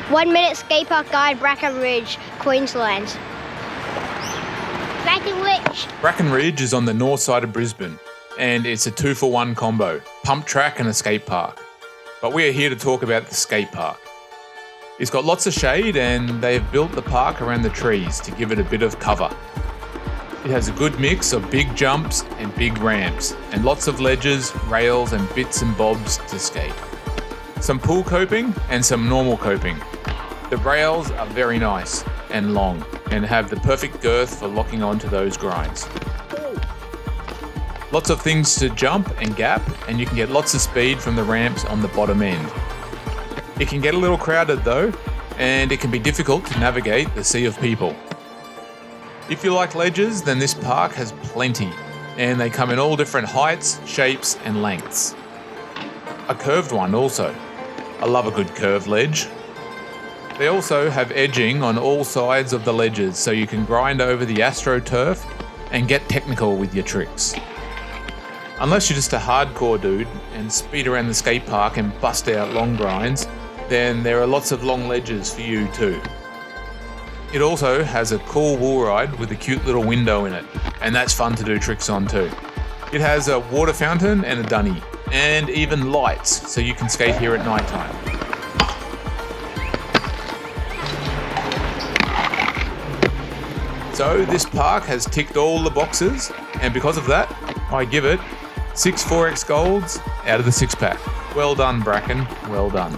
1 minute skatepark guide, Bracken Ridge, Queensland. Bracken Ridge. Bracken Ridge is on the north side of Brisbane, and it's a 2-for-1 combo, pump track and a skate park. But we are here to talk about the skate park. It's got lots of shade, and they've built the park around the trees to give it a bit of cover. It has a good mix of big jumps and big ramps, and lots of ledges, rails and bits and bobs to skate. Some pool coping and some normal coping. The rails are very nice and long and have the perfect girth for locking onto those grinds. Lots of things to jump and gap, and you can get lots of speed from the ramps on the bottom end. It can get a little crowded though, and it can be difficult to navigate the sea of people. If you like ledges, then this park has plenty, and they come in all different heights, shapes and lengths. A curved one also. I love a good curved ledge. They also have edging on all sides of the ledges, so you can grind over the astro turf and get technical with your tricks. Unless you're just a hardcore dude and speed around the skate park and bust out long grinds, then there are lots of long ledges for you too. It also has a cool wool ride with a cute little window in it, and that's fun to do tricks on too. It has a water fountain and a dunny, and even lights, so you can skate here at night time. So this park has ticked all the boxes, and because of that, I give it 6 4X golds out of the 6-pack. Well done, Bracken, well done.